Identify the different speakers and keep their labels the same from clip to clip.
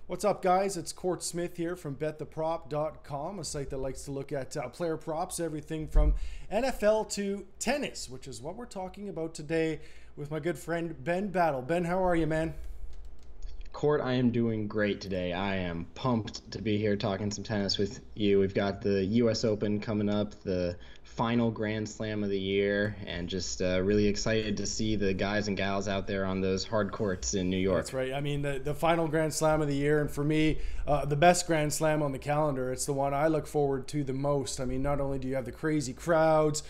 Speaker 1: What's up, guys? It's Court Smith here from bettheprop.com, a site that likes to look at player props, everything from NFL to tennis, which is what we're talking about today with my good friend Ben Battle. Ben, how are you, man?
Speaker 2: Court, I am doing great today. I am pumped to be here talking some tennis with you. We've got the U.S. Open coming up, the final Grand Slam of the year, and just really excited to see the guys and gals out there on those hard courts in New
Speaker 1: That's
Speaker 2: York.
Speaker 1: right. I mean, the final Grand Slam of the year, and for me, the best Grand Slam on the calendar. It's the one I look forward to the most. I mean, not only do you have the crazy crowds,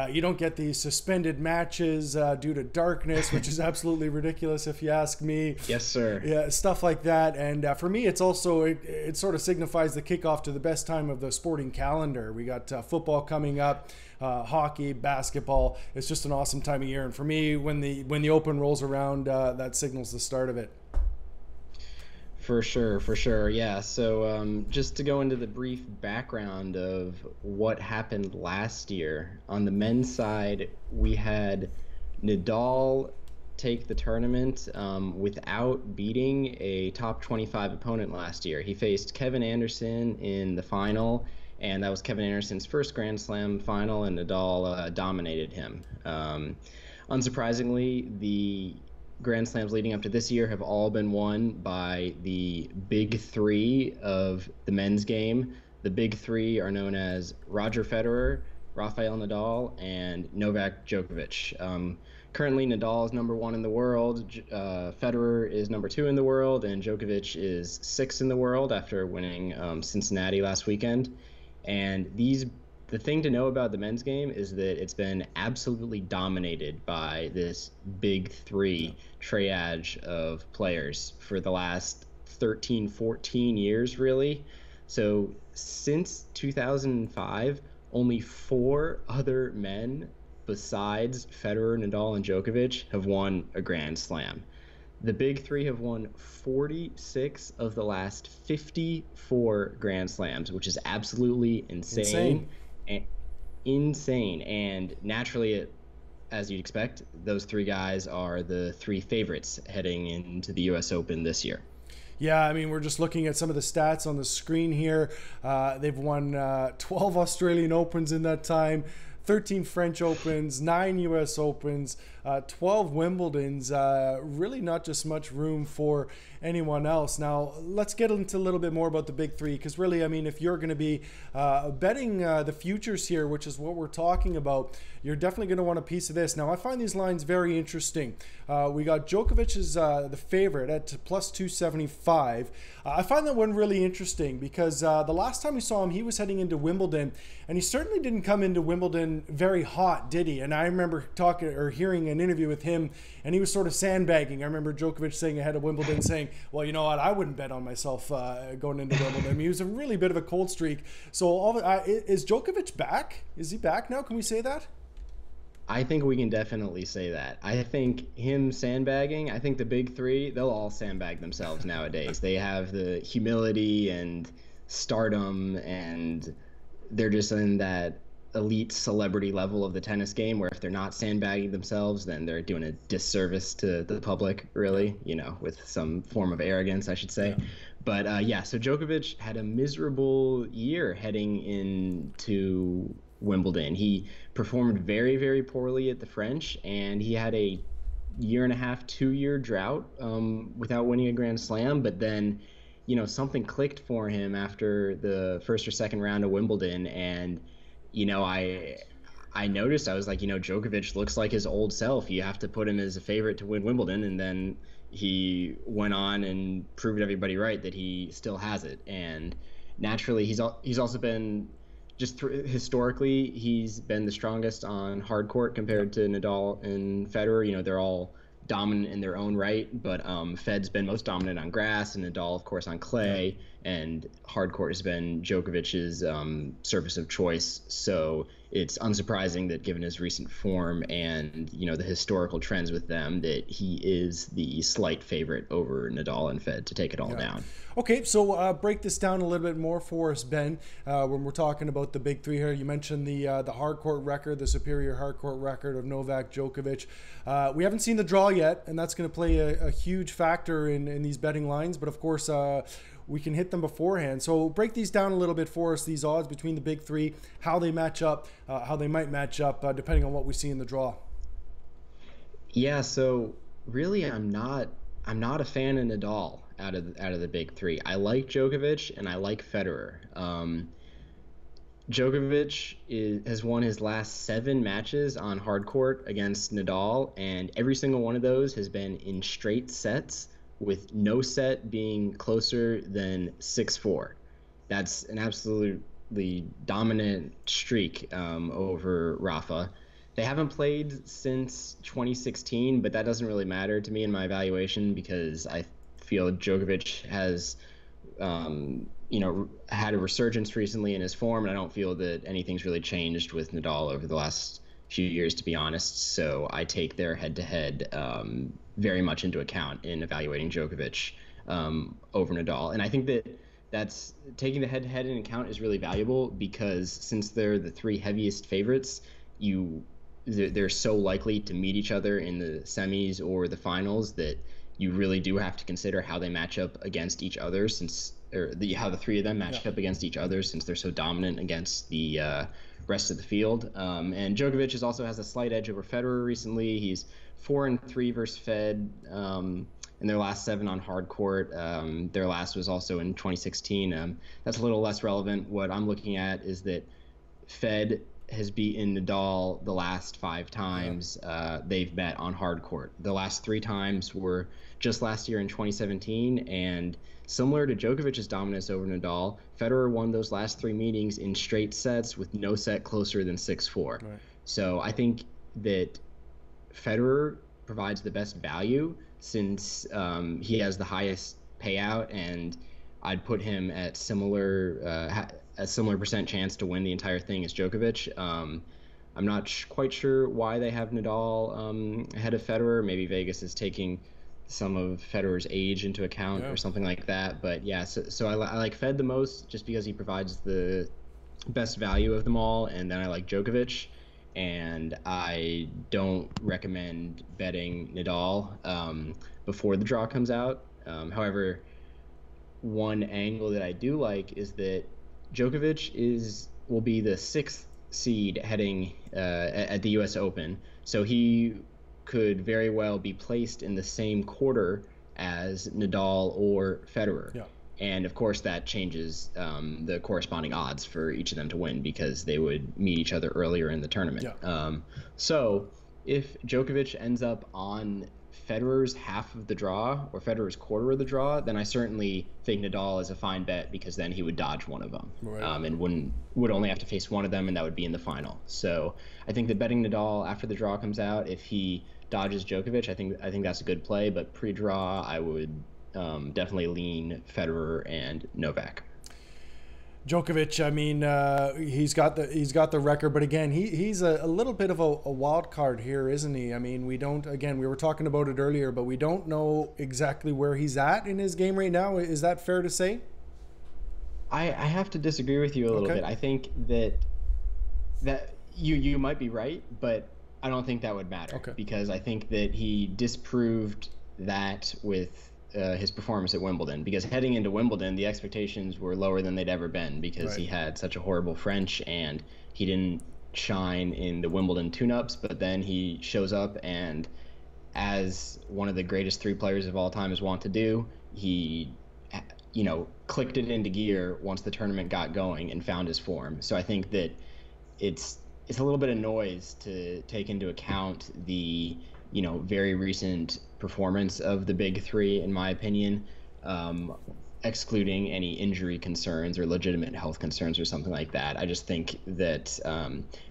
Speaker 1: you don't get these suspended matches due to darkness, which is absolutely ridiculous if you ask me.
Speaker 2: Yes, sir.
Speaker 1: Yeah, stuff like that. And for me, it's also, it sort of signifies the kickoff to the best time of the sporting calendar. We got football coming up, hockey, basketball. It's just an awesome time of year. And for me, when the Open rolls around, that signals the start of it.
Speaker 2: For sure, for sure. Yeah. So just to go into the brief background of what happened last year, on the men's side, we had Nadal take the tournament without beating a top 25 opponent last year. He faced Kevin Anderson in the final, and that was Kevin Anderson's first Grand Slam final, and Nadal dominated him. Unsurprisingly, the Grand Slams leading up to this year have all been won by the big three of the men's game. The big three are known as Roger Federer, Rafael Nadal, and Novak Djokovic. Currently, Nadal is number one in the world, Federer is number two in the world, and Djokovic is sixth in the world after winning Cincinnati last weekend. And the thing to know about the men's game is that it's been absolutely dominated by this big three triage of players for the last 13, 14 years, really. So since 2005, only four other men besides Federer, Nadal, and Djokovic have won a Grand Slam. The big three have won 46 of the last 54 Grand Slams, which is absolutely insane.
Speaker 1: Insane.
Speaker 2: And insane. And naturally, as you'd expect, those three guys are the three favorites heading into the U.S. Open this year.
Speaker 1: Yeah, I mean, we're just looking at some of the stats on the screen here. They've won 12 Australian Opens in that time, 13 French Opens, 9 US Opens, 12 Wimbledons. Really not just much room for anyone else. Now, let's get into a little bit more about the big three, because really, I mean, if you're going to be betting the futures here, which is what we're talking about, you're definitely going to want a piece of this. Now, I find these lines very interesting. We got Djokovic as the favorite at plus 275. I find that one really interesting because the last time we saw him, he was heading into Wimbledon, and he certainly didn't come into Wimbledon very hot, did he? And I remember talking or hearing an interview with him, and he was sort of sandbagging. I remember Djokovic saying ahead of Wimbledon, saying, well, you know what, I wouldn't bet on myself going into Wimbledon. I mean, he was a really bit of a cold streak. So is Djokovic back? Is he back now? Can we say that?
Speaker 2: I think we can definitely say that. I think him sandbagging, I think the big three, they'll all sandbag themselves nowadays. They have the humility and stardom, and they're just in that elite celebrity level of the tennis game where if they're not sandbagging themselves, then they're doing a disservice to the public, really, with some form of arrogance, I should say.
Speaker 1: Yeah.
Speaker 2: But yeah, so Djokovic had a miserable year heading into Wimbledon. He performed very, very poorly at the French, and he had a year and a half, 2-year drought without winning a Grand Slam. But then, something clicked for him after the first or second round of Wimbledon, and I noticed, I was like, Djokovic looks like his old self. You have to put him as a favorite to win Wimbledon, and then he went on and proved everybody right that he still has it. And naturally, he's also been historically, he's been the strongest on hard court compared to Nadal and Federer. They're all dominant in their own right, but Fed's been most dominant on grass, and Nadal, of course, on clay, and hard court has been Djokovic's surface of choice. So it's unsurprising that given his recent form and the historical trends with them, that he is the slight favorite over Nadal and Fed to take it all down.
Speaker 1: Okay, so break this down a little bit more for us, Ben. When we're talking about the big three here, you mentioned the hard court record, the superior hard court record of Novak Djokovic. We haven't seen the draw yet, and that's going to play a huge factor in these betting lines. But of course, we can hit them beforehand. So break these down a little bit for us, these odds between the big three, how they match up, how they might match up, depending on what we see in the draw.
Speaker 2: Yeah, so really I'm not a fan of Nadal out of the big three. I like Djokovic and I like Federer. Djokovic has won his last 7 matches on hard court against Nadal, and every single one of those has been in straight sets, with no set being closer than 6-4. That's an absolutely dominant streak over Rafa. They haven't played since 2016, but that doesn't really matter to me in my evaluation, because I feel Djokovic has had a resurgence recently in his form, and I don't feel that anything's really changed with Nadal over the last few years, to be honest. So I take their head-to-head very much into account in evaluating Djokovic over Nadal. And I think that's taking the head-to-head in account is really valuable, because since they're the 3 heaviest favorites, they're so likely to meet each other in the semis or the finals that you really do have to consider how they match up against each other, how the 3 of them match up against each other, since they're so dominant against the rest of the field. And Djokovic also has a slight edge over Federer recently. He's 4-3 versus Fed in their last 7 on hard court. Their last was also in 2016. That's a little less relevant. What I'm looking at is that Fed has beaten Nadal the last 5 times they've met on hard court. The last 3 times were just last year in 2017, and similar to Djokovic's dominance over Nadal, Federer won those last 3 meetings in straight sets with no set closer than 6-4. Right. So I think that Federer provides the best value, since he has the highest payout, and I'd put him at a similar percent chance to win the entire thing as Djokovic. I'm not quite sure why they have Nadal ahead of Federer. Maybe Vegas is taking some of Federer's age into account or something like that. But yeah, so I like Fed the most just because he provides the best value of them all, and then I like Djokovic, and I don't recommend betting Nadal before the draw comes out. However, one angle that I do like is that Djokovic will be the 6th seed heading at the U.S. Open, so he could very well be placed in the same quarter as Nadal or Federer. Yeah. And of course that changes the corresponding odds for each of them to win, because they would meet each other earlier in the tournament. Yeah. So if Djokovic ends up on Federer's half of the draw or Federer's quarter of the draw, then I certainly think Nadal is a fine bet, because then he would dodge one of them. Right. And would only have to face one of them, and that would be in the final. So I think that betting Nadal after the draw comes out, if he dodges Djokovic, I think that's a good play. But pre-draw, I would definitely lean Federer and Novak.
Speaker 1: Djokovic, I mean, he's got the record, but again, he's a little bit of a wild card here, isn't he? I mean, we were talking about it earlier, but we don't know exactly where he's at in his game right now. Is that fair to say?
Speaker 2: I have to disagree with you a little bit. I think that you might be right, but I don't think that would matter, because I think that he disproved that with his performance at Wimbledon, because heading into Wimbledon, the expectations were lower than they'd ever been, because he had such a horrible French and he didn't shine in the Wimbledon tune-ups. But then he shows up, and as one of the greatest 3 players of all time is wont to do, he clicked it into gear once the tournament got going and found his form. So I think that it's a little bit of noise to take into account the very recent performance of the big 3, in my opinion, excluding any injury concerns or legitimate health concerns or something like that. I just think that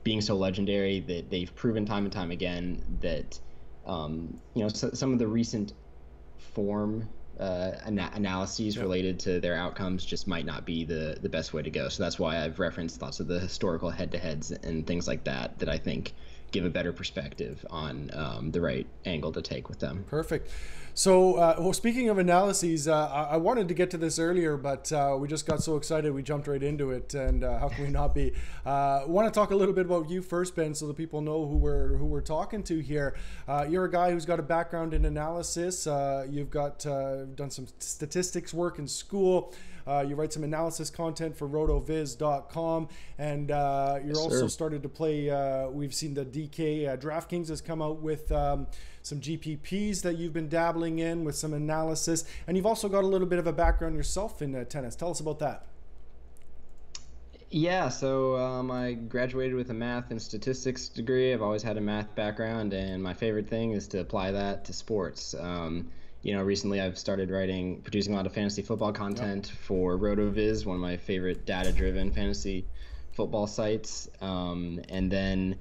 Speaker 2: being so legendary, that they've proven time and time again that some of the recent form analyses related to their outcomes just might not be the best way to go. So that's why I've referenced lots of the historical head-to-heads and things like that I think give a better perspective on the right angle to take with them.
Speaker 1: Perfect. So, well, speaking of analyses, I wanted to get to this earlier, but we just got so excited we jumped right into it. And how can we not be? Want to talk a little bit about you first, Ben, so the people know who we're talking to here. You're a guy who's got a background in analysis. You've got done some statistics work in school. You write some analysis content for rotoviz.com, and you're also started to play. We've seen the DK DraftKings has come out with some GPPs that you've been dabbling in with some analysis, and you've also got a little bit of a background yourself in tennis. Tell us about that.
Speaker 2: Yeah, so I graduated with a math and statistics degree. I've always had a math background, and my favorite thing is to apply that to sports. Recently I've started producing a lot of fantasy football content for RotoViz, one of my favorite data-driven fantasy football sites. And then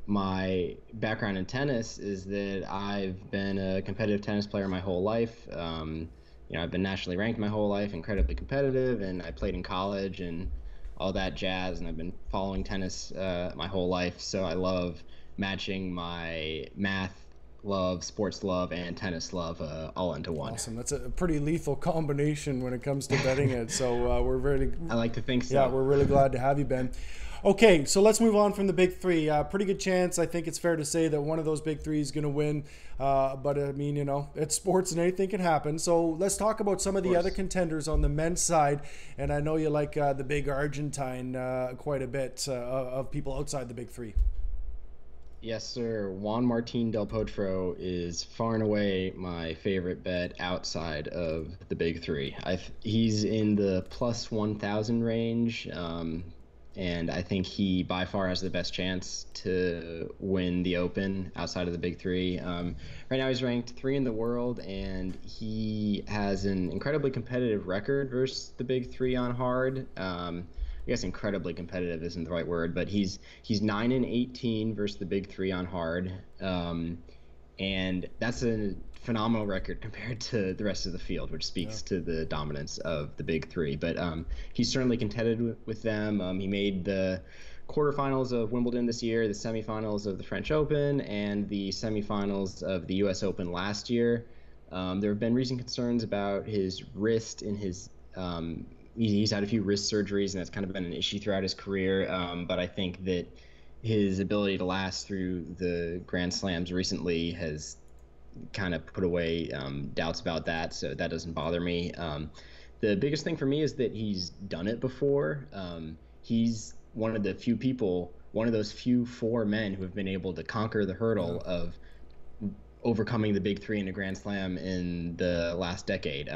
Speaker 2: my background in tennis is that I've been a competitive tennis player my whole life. I've been nationally ranked my whole life, incredibly competitive, and I played in college and all that jazz, and I've been following tennis my whole life. So I love matching my math love, sports love, and tennis love all into one.
Speaker 1: Awesome. That's a pretty lethal combination when it comes to betting it. So we're really...
Speaker 2: I like to think so.
Speaker 1: Yeah, we're really glad to have you, Ben. Okay, so let's move on from the big three. Pretty good chance, I think it's fair to say, that one of those big three is going to win. But I mean, it's sports and anything can happen. So let's talk about some of the other contenders on the men's side. And I know you like the big Argentine quite a bit of people outside the big three.
Speaker 2: Yes, sir. Juan Martín del Potro is far and away my favorite bet outside of the big three. He's in the plus 1,000 range, and I think he by far has the best chance to win the Open outside of the big three. Right now he's ranked 3 in the world, and he has an incredibly competitive record versus the big three on hard. I guess incredibly competitive isn't the right word, but he's 9-18 versus the big three on hard, and that's a phenomenal record compared to the rest of the field, which speaks to the dominance of the big three. But he's certainly contended with them. He made the quarterfinals of Wimbledon this year, the semifinals of the French Open, and the semifinals of the U.S. Open last year. There have been recent concerns about his wrist and his he's had a few wrist surgeries, and that's kind of been an issue throughout his career. But I think that his ability to last through the Grand Slams recently has kind of put away doubts about that, so that doesn't bother me. The biggest thing for me is that he's done it before. He's one of those few 4 men who have been able to conquer the hurdle of overcoming the big three in a Grand Slam in the last decade.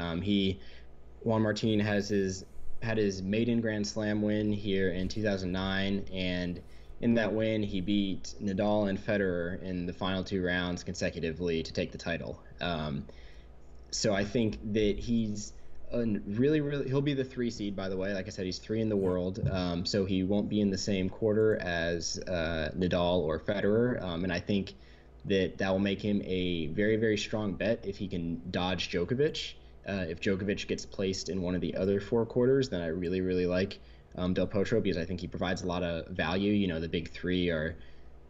Speaker 2: Juan Martín had his maiden Grand Slam win here in 2009, and in that win he beat Nadal and Federer in the final 2 rounds consecutively to take the title. So I think that he's he'll be the 3 seed, by the way. Like I said, he's 3 in the world, so he won't be in the same quarter as Nadal or Federer, and I think that will make him a very, very strong bet if he can dodge Djokovic. If Djokovic gets placed in one of the other 4 quarters, then I really, really like Del Potro, because I think he provides a lot of value. The big three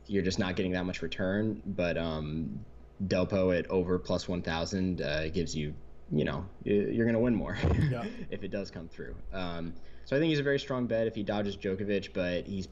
Speaker 2: you're just not getting that much return, but Delpo at over plus 1,000 gives you, you're going to win more if it does come through. So I think he's a very strong bet if he dodges Djokovic, but he's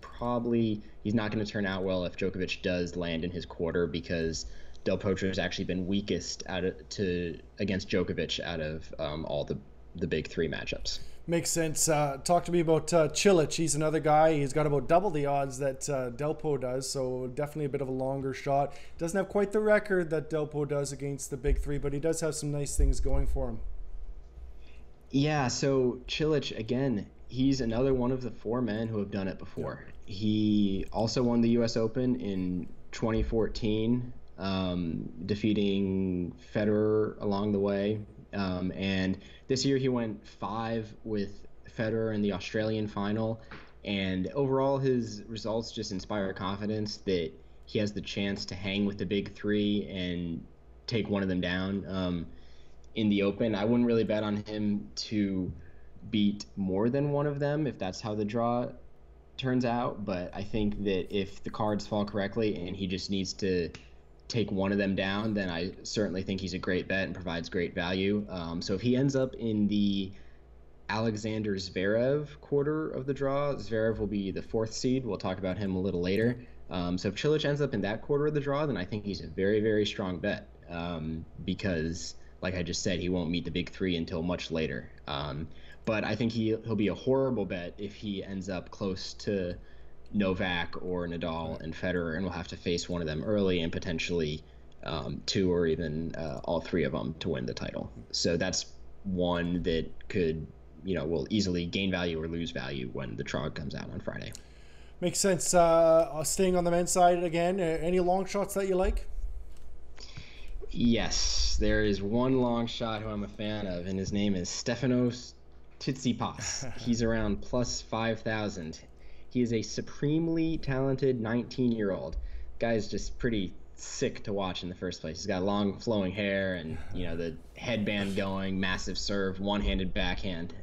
Speaker 2: not going to turn out well if Djokovic does land in his quarter, because Del Potro has actually been weakest against Djokovic out of all the big three matchups.
Speaker 1: Makes sense. Talk to me about Cilic. He's another guy. He's got about double the odds that Delpo does, so definitely a bit of a longer shot. Doesn't have quite the record that Delpo does against the big three, but he does have some nice things going for him.
Speaker 2: Yeah, so Cilic, again, he's another one of the 4 men who have done it before. He also won the U.S. Open in 2014. Defeating Federer along the way. And this year he went 5 with Federer in the Australian final. And overall his results just inspire confidence that he has the chance to hang with the big three and take one of them down. in the Open. I wouldn't really bet on him to beat more than one of them if that's how the draw turns out. But I think that if the cards fall correctly and he just needs to take one of them down, then I certainly think he's a great bet and provides great value. So if he ends up in the Alexander Zverev quarter of the draw, Zverev will be the 4th seed. We'll talk about him a little later. So if Cilic ends up in that quarter of the draw, then I think he's a very, very strong bet, because, like I just said, he won't meet the big three until much later. But I think he'll be a horrible bet if he ends up close to Novak or Nadal and Federer, and will have to face one of them early and potentially 2 or even all 3 of them to win the title. So that's one that could, will easily gain value or lose value when the draw comes out on Friday.
Speaker 1: Makes sense. Staying on the men's side again, any long shots that you like?
Speaker 2: Yes, there is one long shot who I'm a fan of, and his name is Stefanos Tsitsipas. He's around plus 5,000. He is a supremely talented 19-year-old. Guy's just pretty sick to watch in the first place. He's got long flowing hair and, the headband going, massive serve, one-handed backhand.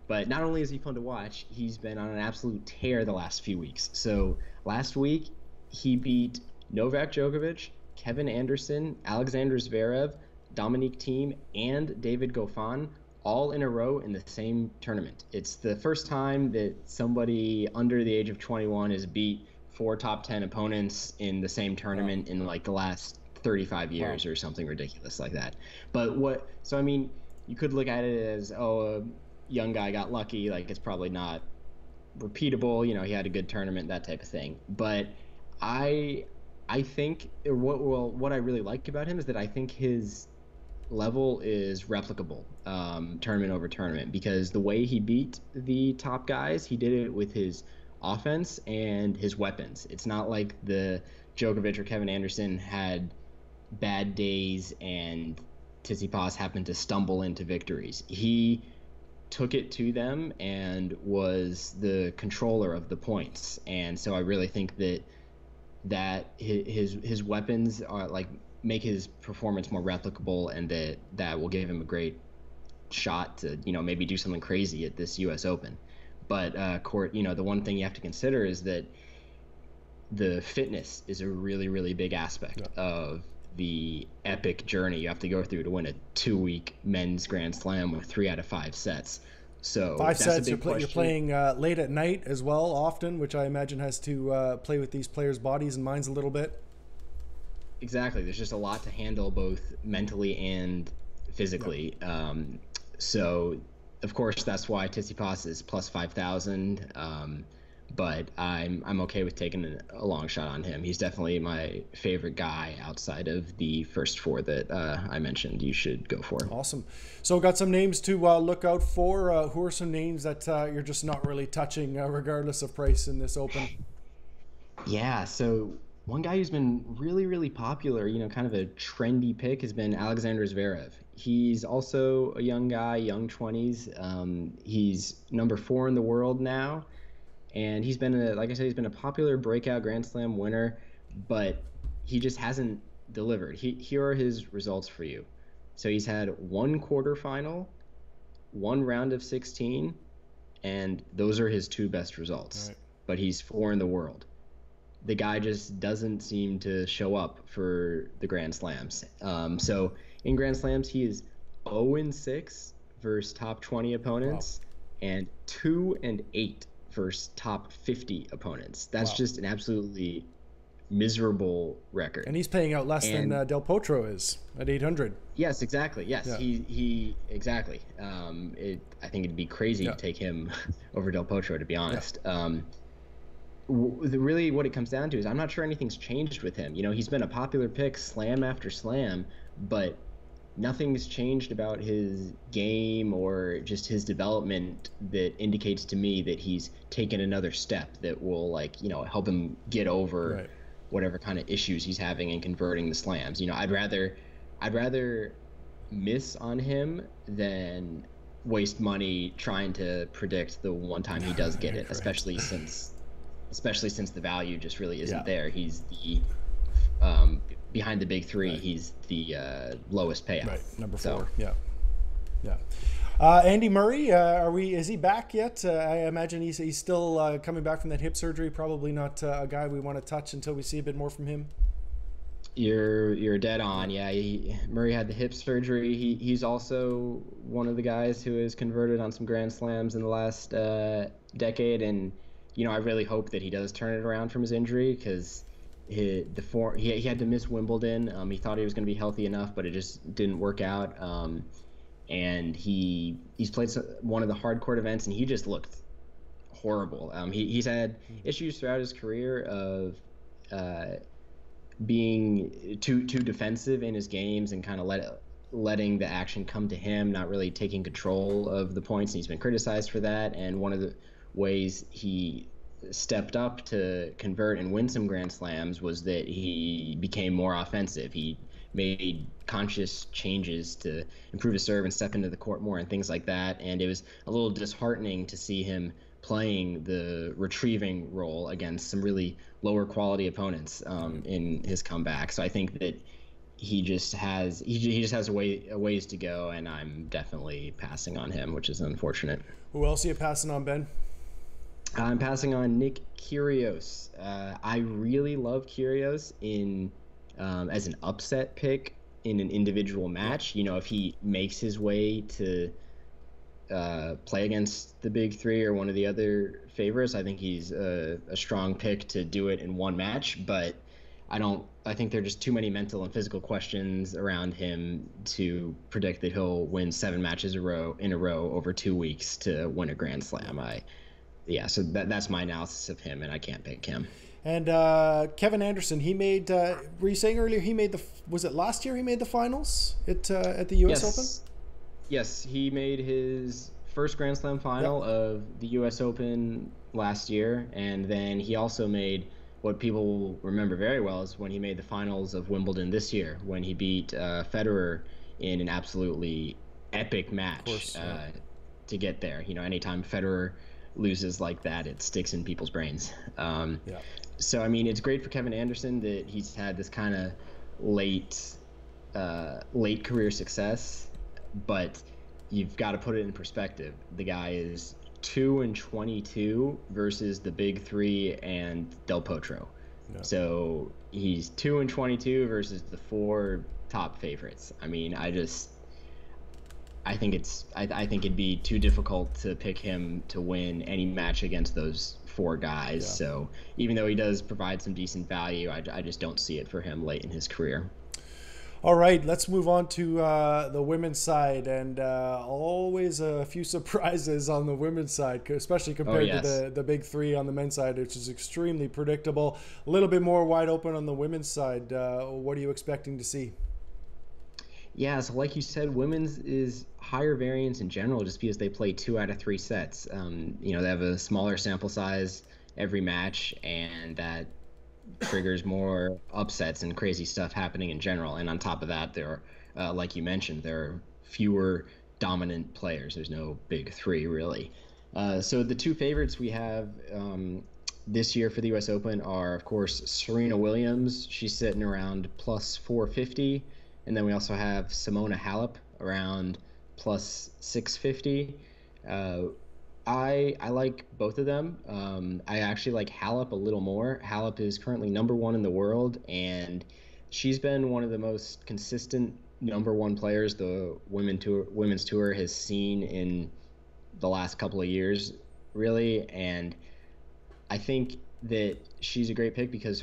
Speaker 2: But not only is he fun to watch, he's been on an absolute tear the last few weeks. So last week, he beat Novak Djokovic, Kevin Anderson, Alexander Zverev, Dominic Thiem, and David Goffin all in a row in the same tournament. It's the first time that somebody under the age of 21 has beat 4 top 10 opponents in the same tournament in like the last 35 years or something ridiculous like that. But you could look at it as, a young guy got lucky, like it's probably not repeatable, he had a good tournament, that type of thing. But I think what I really like about him is that I think his level is replicable, tournament over tournament, because the way he beat the top guys, he did it with his offense and his weapons. It's not like the Djokovic or Kevin Anderson had bad days and Tsitsipas happened to stumble into victories. He took it to them and was the controller of the points. And so I really think that his weapons are like make his performance more replicable, and that will give him a great shot to maybe do something crazy at this U.S. Open. But the one thing you have to consider is that the fitness is a really, really big aspect of the epic journey you have to go through to win a 2-week men's Grand Slam with 3 out of 5 sets. So
Speaker 1: 5 sets. You're playing late at night as well, often, which I imagine has to play with these players' bodies and minds a little bit.
Speaker 2: Exactly. There's just a lot to handle, both mentally and physically. So, of course, that's why Tsitsipas is plus 5,000. But I'm okay with taking a long shot on him. He's definitely my favorite guy outside of the first 4 that I mentioned you should go for.
Speaker 1: Awesome. So got some names to look out for. Who are some names that you're just not really touching, regardless of price in this Open?
Speaker 2: Yeah, so one guy who's been really, really popular, kind of a trendy pick, has been Alexander Zverev. He's also a young guy, young 20s. He's number 4 in the world now. And he's been he's been a popular breakout Grand Slam winner, but he just hasn't delivered. Here are his results for you. So he's had 1 quarterfinal, 1 round of 16, and those are his 2 best results. Right. But he's 4 in the world. The guy just doesn't seem to show up for the Grand Slams. So in Grand Slams, he is 0-6 versus top 20 opponents, and 2-8 versus top 50 opponents. That's just an absolutely miserable record.
Speaker 1: And he's paying out less than Del Potro is at 800.
Speaker 2: Yes, exactly. Yes, yeah. He exactly. I think it'd be crazy to take him over Del Potro, to be honest. Yeah. Really what it comes down to is I'm not sure anything's changed with him. He's been a popular pick slam after slam, but nothing's changed about his game or just his development that indicates to me that he's taken another step that will help him get over whatever kind of issues he's having in converting the slams. I'd rather miss on him than waste money trying to predict the one time he does get it, especially since the value just really isn't there. He's the behind the big three,
Speaker 1: Right.
Speaker 2: he's the lowest payout.
Speaker 1: Right. Number
Speaker 2: So
Speaker 1: 4. Yeah. Yeah. Andy Murray, is he back yet? I imagine he's still coming back from that hip surgery. Probably not a guy we want to touch until we see a bit more from him.
Speaker 2: you're dead
Speaker 1: Yeah.
Speaker 2: on. Yeah, Murray had the hip surgery. He's also one of the guys who has converted on some Grand Slams in the last decade, and I really hope that he does turn it around from his injury because he had to miss Wimbledon. He thought he was going to be healthy enough, but it just didn't work out. And he's played one of the hard court events, and he just looked horrible. He's had issues throughout his career of uh, being too defensive in his games and kind of letting the action come to him, not really taking control of the points. And he's been criticized for that. And one of the ways he stepped up to convert and win some Grand Slams was that he became more offensive. He made conscious changes to improve his serve and step into the court more and things like that. And it was a little disheartening to see him playing the retrieving role against some really lower quality opponents in his comeback. So I think that he just has a ways to go, and I'm definitely passing on him, which is unfortunate.
Speaker 1: Who else are you passing on, Ben?
Speaker 2: I'm passing on Nick Kyrgios. I really love Kyrgios as an upset pick in an individual match. If he makes his way to play against the big three or one of the other favorites, I think he's a strong pick to do it in one match. But I think there are just too many mental and physical questions around him to predict that he'll win 7 matches in a row over 2 weeks to win a Grand Slam. So that's my analysis of him, and I can't pick him.
Speaker 1: And Kevin Anderson, he made. Were you saying earlier he made was it last year he made the finals at the U.S. Open?
Speaker 2: Yes, he made his first Grand Slam final of the U.S. Open last year, and then he also made what people will remember very well is when he made the finals of Wimbledon this year, when he beat Federer in an absolutely epic match
Speaker 1: Course,
Speaker 2: to get there. Anytime Federer loses like that, it sticks in people's brains. So, it's great for Kevin Anderson that he's had this kind of late career success, but you've got to put it in perspective. The guy is 2-22 versus the big three and Del Potro. Yeah. So he's 2-22 versus the 4 top favorites. I think it'd be too difficult to pick him to win any match against those 4 guys. Yeah. So even though he does provide some decent value, I just don't see it for him late in his career.
Speaker 1: All right, let's move on to the women's side, and always a few surprises on the women's side, especially compared to the big three on the men's side, which is extremely predictable. A little bit more wide open on the women's side. What are you expecting to see?
Speaker 2: Yeah, so like you said, women's is higher variance in general just because they play 2 out of 3 sets. They have a smaller sample size every match, and that triggers more upsets and crazy stuff happening in general. And on top of that, there are, like you mentioned, there are fewer dominant players. There's no big three, really. So the 2 favorites we have this year for the U.S. Open are, of course, Serena Williams. She's sitting around plus 450. And then we also have Simona Halep around plus 650. I like both of them. I actually like Halep a little more. Halep is currently number 1 in the world, and she's been one of the most consistent number 1 players the women's tour has seen in the last couple of years, really. And I think that she's a great pick because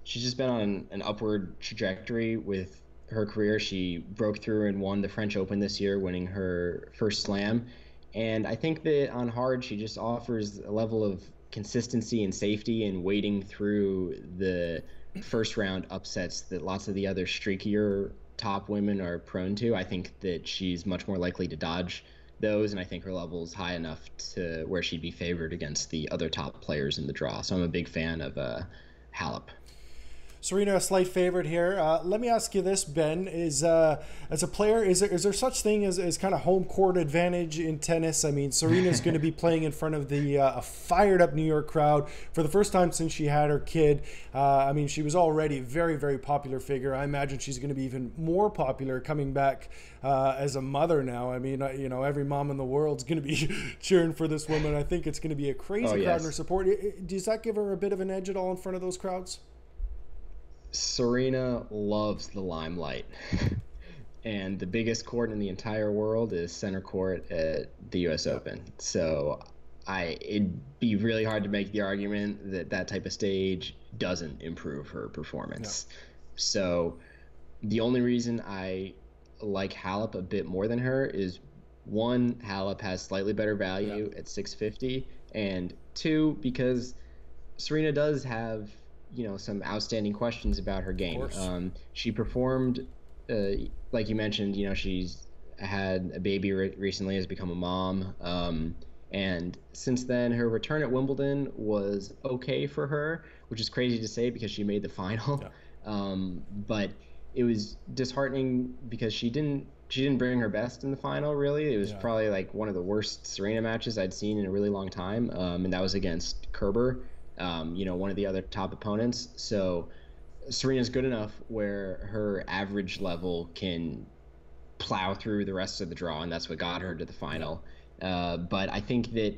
Speaker 2: she's just been on an upward trajectory with her career. She broke through and won the French Open this year, winning her first slam. And I think that on hard, she just offers a level of consistency and safety and wading through the first round upsets that lots of the other streakier top women are prone to. I think that she's much more likely to dodge those, and I think her level is high enough to where she'd be favored against the other top players in the draw. So I'm a big fan of Halep.
Speaker 1: Serena, a slight favorite here. Let me ask you this, Ben: Is as a player, is there such thing as kind of home court advantage in tennis? I mean, Serena's going to be playing in front of the a fired up New York crowd for the first time since she had her kid. I mean, she was already a very, very popular figure. I imagine she's going to be even more popular coming back as a mother now. I mean, every mom in the world's going to be cheering for this woman. I think it's going to be a crazy crowd in her support. Does that give her a bit of an edge at all in front of those crowds?
Speaker 2: Serena loves the limelight. And the biggest court in the entire world is center court at the U.S. Open. So it'd be really hard to make the argument that that type of stage doesn't improve her performance. So the only reason I like Halep a bit more than her is, one, Halep has slightly better value at 650, and two, because Serena does have some outstanding questions about her game. She performed, like you mentioned, she's had a baby recently, has become a mom. And since then, her return at Wimbledon was okay for her, which is crazy to say because she made the final. But it was disheartening because she didn't bring her best in the final, really. It was probably like one of the worst Serena matches I'd seen in a really long time. And that was against Kerber. One of the other top opponents. So Serena's good enough where her average level can plow through the rest of the draw, and that's what got her to the final. But I think that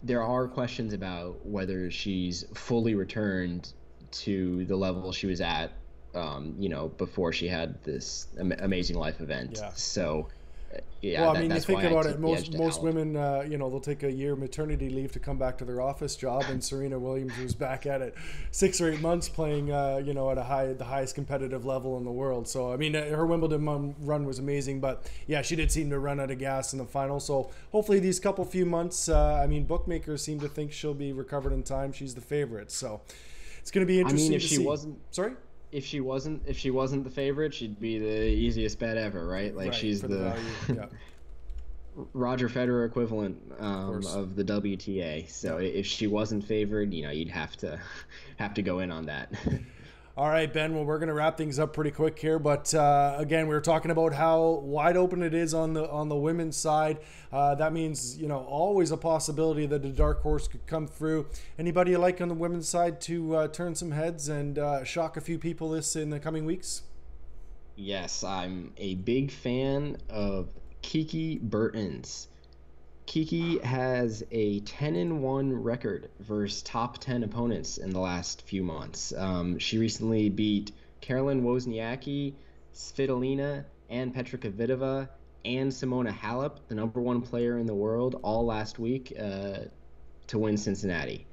Speaker 2: there are questions about whether she's fully returned to the level she was at, before she had this amazing life event. So
Speaker 1: well, I mean, you think about it. Most women, they'll take a year maternity leave to come back to their office job, and Serena Williams was back at it 6 or 8 months playing, at the highest competitive level in the world. So, I mean, her Wimbledon run was amazing, but yeah, she did seem to run out of gas in the final. So, hopefully, these few months, bookmakers seem to think she'll be recovered in time. She's the favorite, so it's going to be interesting.
Speaker 2: If she wasn't,
Speaker 1: sorry.
Speaker 2: If she wasn't the favorite, she'd be the easiest bet ever, right? Like, she's the Roger Federer equivalent of the WTA. So if she wasn't favored, you'd have to go in on that.
Speaker 1: All right, Ben. Well, we're going to wrap things up pretty quick here, but again, we were talking about how wide open it is on the women's side. That means always a possibility that a dark horse could come through. Anybody you like on the women's side to turn some heads and shock a few people in the coming weeks?
Speaker 2: Yes, I'm a big fan of Kiki Bertens. Kiki has a 10-1 record versus top 10 opponents in the last few months. She recently beat Caroline Wozniacki, Svitolina, and Petra Kvitova, and Simona Halep, the #1 player in the world, all last week to win Cincinnati.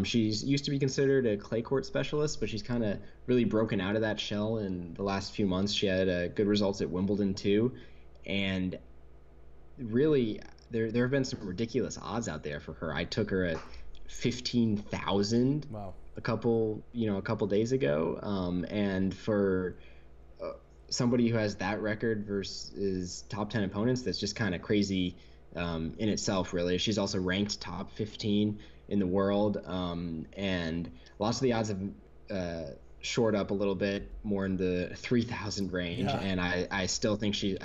Speaker 2: She's used to be considered a clay court specialist, but she's kind of really broken out of that shell in the last few months. She had good results at Wimbledon too, and really there have been some ridiculous odds out there for her. I took her at 15,000 a couple days ago, and for somebody who has that record versus top 10 opponents, that's just kind of crazy in itself, really. She's also ranked top 15 in the world, and lots of the odds have shored up a little bit more in the 3,000 range, and I still think she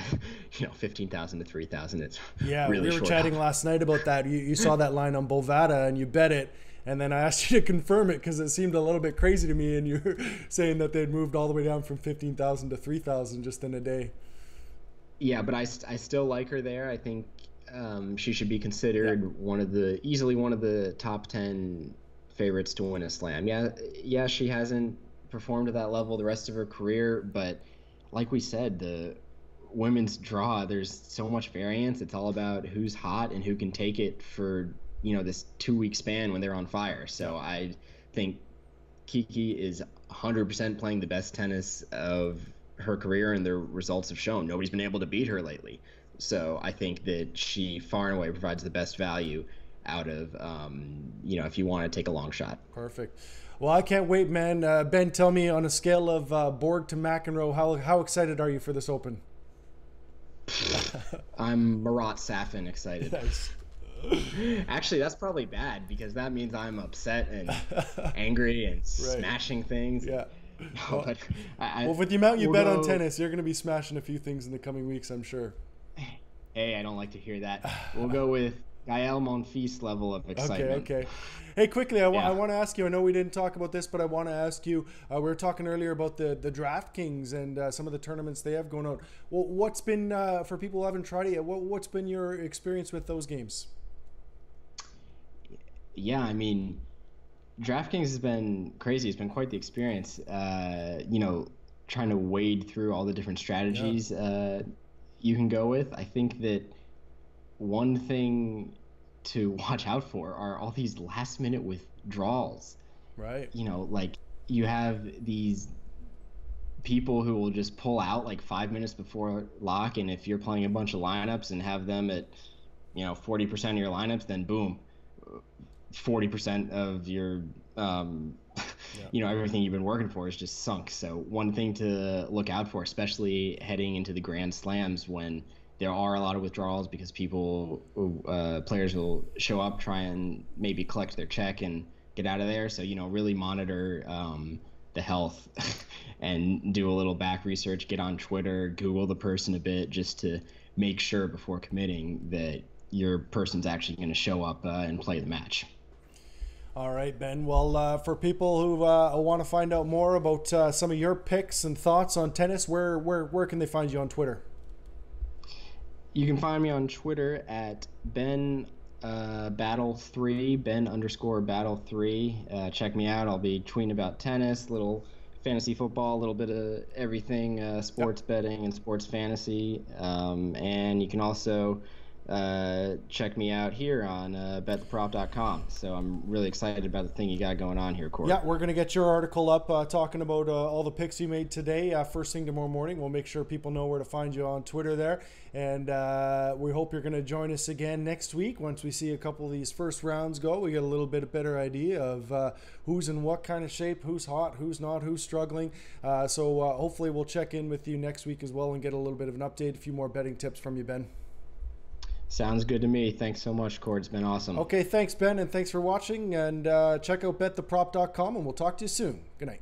Speaker 2: 15,000 to 3,000, it's really
Speaker 1: we were chatting last night about that. You saw that line on Bovada and you bet it, and then I asked you to confirm it because it seemed a little bit crazy to me, and you were saying that they'd moved all the way down from 15,000 to 3,000 just in a day.
Speaker 2: Yeah, but I still like her there. I think she should be considered easily one of the top 10 favorites to win a slam. Yeah, she hasn't performed at that level the rest of her career, but like we said, the women's draw, there's so much variance. It's all about who's hot and who can take it for this 2-week span when they're on fire. So I think Kiki is 100% playing the best tennis of her career, and their results have shown nobody's been able to beat her lately. So I think that she far and away provides the best value out of if you want to take a long shot.
Speaker 1: Perfect. Well, I can't wait, man. Ben, tell me, on a scale of Borg to McEnroe, how excited are you for this Open?
Speaker 2: I'm Marat Safin excited.
Speaker 1: Nice.
Speaker 2: Actually, that's probably bad because that means I'm upset and angry and smashing things.
Speaker 1: Yeah.
Speaker 2: No, but
Speaker 1: Well, with the amount you
Speaker 2: we'll
Speaker 1: bet on
Speaker 2: go.
Speaker 1: tennis, you're going to be smashing a few things in the coming weeks, I'm sure.
Speaker 2: Hey, I don't like to hear that. We'll go with Gael Monfils level of
Speaker 1: Okay,
Speaker 2: excitement.
Speaker 1: okay. Hey, quickly, I
Speaker 2: Yeah.
Speaker 1: want to ask you. I know we didn't talk about this, but I want to ask you. We were talking earlier about the DraftKings and some of the tournaments they have going on. Well, what's been for people who haven't tried it yet? What's been your experience with those games?
Speaker 2: Yeah, I mean, DraftKings has been crazy. It's been quite the experience. Trying to wade through all the different
Speaker 1: Yeah,
Speaker 2: strategies you can go with. I think that one thing to watch out for are all these last minute withdrawals.
Speaker 1: right.
Speaker 2: Like you have these people who will just pull out like 5 minutes before lock, and if you're playing a bunch of lineups and have them at 40% of your lineups, then boom, 40% of your um,
Speaker 1: Yeah.
Speaker 2: everything you've been working for is just sunk. So one thing to look out for, especially heading into the Grand Slams when there are a lot of withdrawals, because players will show up, try and maybe collect their check and get out of there. So really monitor the health and do a little back research, get on Twitter, Google the person a bit, just to make sure before committing that your person's actually going to show up and play the match.
Speaker 1: All right, Ben. Well, for people who want to find out more about some of your picks and thoughts on tennis, where can they find you on Twitter?
Speaker 2: You can find me on Twitter at Ben Battle3, Ben underscore Battle3. Check me out. I'll be tweeting about tennis, little fantasy football, a little bit of everything,
Speaker 1: Yep.
Speaker 2: sports betting and sports fantasy. And you can also check me out here on bettheprop.com. So I'm really excited about the thing you got going on here, Cord.
Speaker 1: Yeah, we're going to get your article up talking about all the picks you made today. First thing tomorrow morning, we'll make sure people know where to find you on Twitter there. And we hope you're going to join us again next week once we see a couple of these first rounds go. We get a little bit better idea of who's in what kind of shape, who's hot, who's not, who's struggling. So hopefully we'll check in with you next week as well and get a little bit of an update, a few more betting tips from you, Ben.
Speaker 2: Sounds good to me. Thanks so much, Cord. It's been awesome.
Speaker 1: Okay, thanks, Ben, and thanks for watching. And check out bettheprop.com, and we'll talk to you soon. Good night.